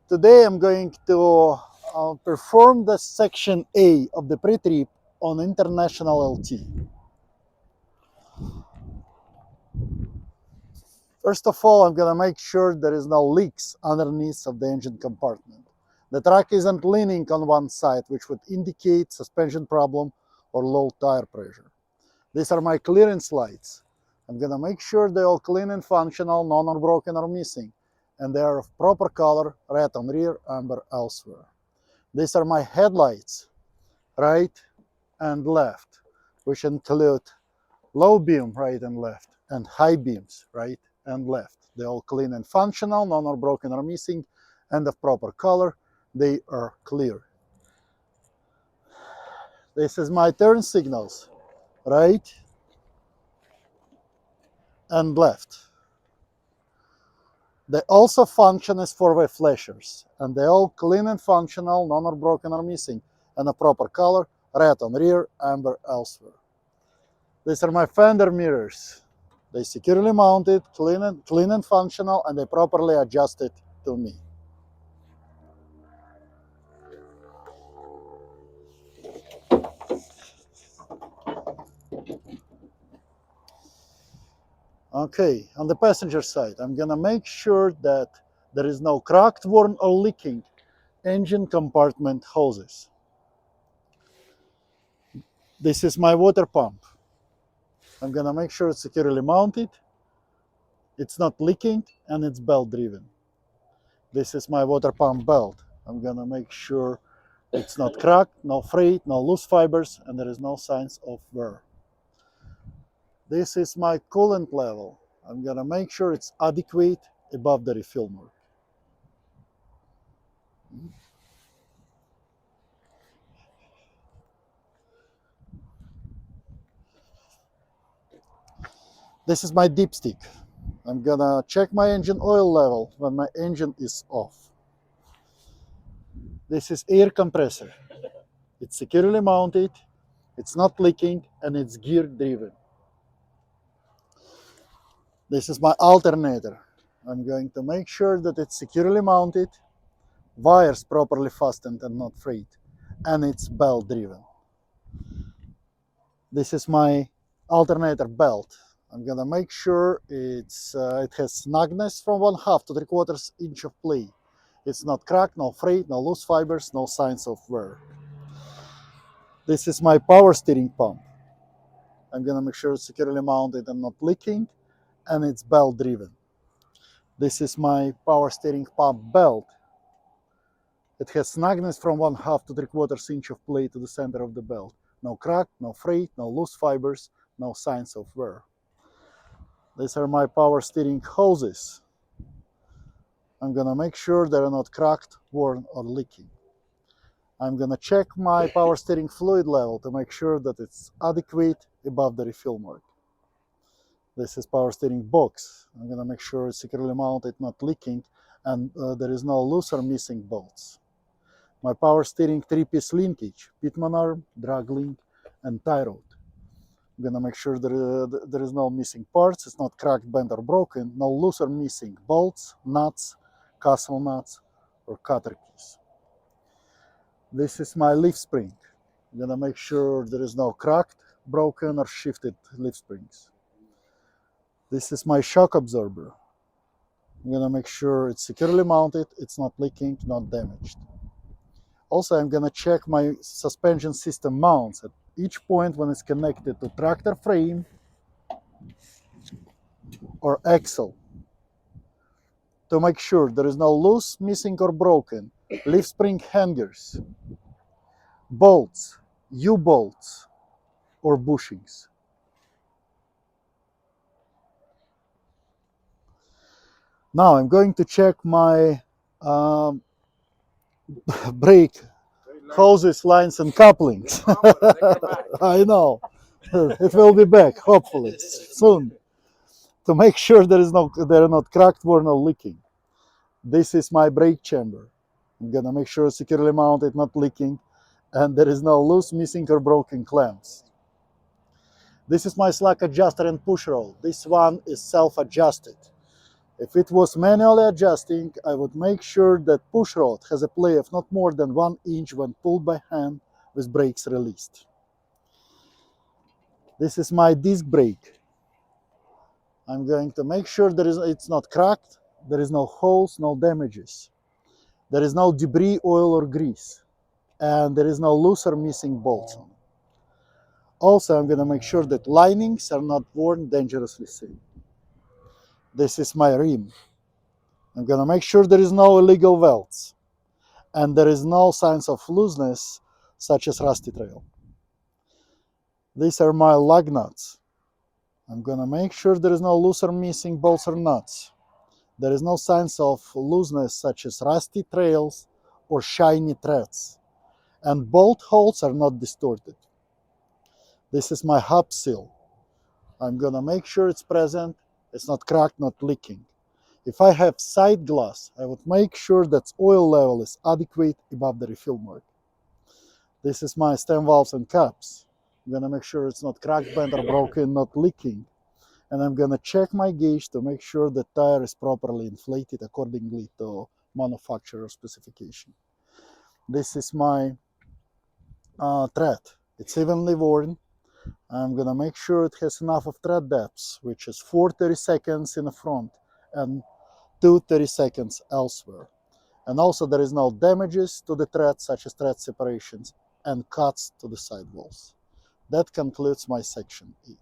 Today I'm going to perform the section A of the pre-trip on international LT. First of all, I'm going to make sure there is no leaks underneath of the engine compartment. The truck isn't leaning on one side, which would indicate suspension problem or low tire pressure. These are my clearance lights. I'm going to make sure they're all clean and functional, none are broken or missing, and they are of proper color, red on rear, amber elsewhere. These are my headlights, right and left, which include low beam, right and left, and high beams, right and left. They're all clean and functional, none are broken or missing, and of proper color. They are clear. This is my turn signals, right and left. They also function as four-way flashers, and they're all clean and functional, none are broken or missing, and a proper color, red on rear, amber elsewhere. These are my fender mirrors. They securely mounted, clean and functional, and they properly adjusted to me. Okay, on the passenger side, I'm gonna make sure that there is no cracked, worn, or leaking engine compartment hoses. This is my water pump. I'm gonna make sure it's securely mounted, it's not leaking, and it's belt driven. This is my water pump belt. I'm gonna make sure it's not cracked, no frayed, no loose fibers, and there is no signs of wear. This is my coolant level. I'm gonna make sure it's adequate above the refill mark. This is my dipstick. I'm gonna check my engine oil level when my engine is off. This is air compressor. It's securely mounted, it's not leaking, and it's gear driven. This is my alternator. I'm going to make sure that it's securely mounted, wires properly fastened and not frayed, and it's belt driven. This is my alternator belt. I'm gonna make sure it has snugness from 1/2 to 3/4 inch of play. It's not cracked, no frayed, no loose fibers, no signs of wear. This is my power steering pump. I'm gonna make sure it's securely mounted and not leaking, and it's belt driven. This is my power steering pump belt. It has snugness from 1/2 to 3/4 inch of play to the center of the belt. No crack, no frayed, no loose fibers, no signs of wear. These are my power steering hoses. I'm gonna make sure they're not cracked, worn, or leaking. I'm gonna check my power steering fluid level to make sure that it's adequate above the refill mark. This is power steering box. I'm gonna make sure it's securely mounted, not leaking, and there is no loose or missing bolts. My power steering 3-piece linkage, Pitman arm, drag link, and tie rod. I'm gonna make sure there is no missing parts, it's not cracked, bent, or broken, no loose or missing bolts, nuts, castle nuts, or cutter keys. This is my leaf spring. I'm gonna make sure there is no cracked, broken, or shifted leaf springs. This is my shock absorber. I'm gonna make sure it's securely mounted, it's not leaking, not damaged. Also, I'm gonna check my suspension system mounts at each point when it's connected to tractor frame or axle to make sure there is no loose, missing, or broken leaf spring hangers, bolts, U-bolts, or bushings. Now I'm going to check my brake hoses, lines, and couplings. I know. It will be back, hopefully, soon, to make sure they're not cracked, worn, or leaking. This is my brake chamber. I'm gonna make sure it's securely mounted, not leaking, and there is no loose, missing, or broken clamps. This is my slack adjuster and push roll. This one is self-adjusted. If it was manually adjusting, I would make sure that push rod has a play of not more than 1 inch when pulled by hand with brakes released. This is my disc brake. I'm going to make sure it's not cracked, there is no holes, no damages. There is no debris, oil or grease, and there is no loose or missing bolts on it. Also, I'm going to make sure that linings are not worn dangerously thin. This is my rim. I'm going to make sure there is no illegal welds and there is no signs of looseness such as rusty trail. These are my lug nuts. I'm going to make sure there is no loose or missing bolts or nuts. There is no signs of looseness such as rusty trails or shiny threads. And bolt holes are not distorted. This is my hub seal. I'm going to make sure it's present. It's not cracked, not leaking. If I have side glass, I would make sure that oil level is adequate above the refill mark. This is my stem valves and caps. I'm going to make sure it's not cracked, bent, or broken, not leaking. And I'm going to check my gauge to make sure the tire is properly inflated accordingly to manufacturer specification. This is my thread. It's evenly worn. I'm going to make sure it has enough of thread depth, which is 4 30-seconds in the front and 2 30-seconds elsewhere. And also there is no damages to the thread, such as thread separations and cuts to the sidewalls. That concludes my section E.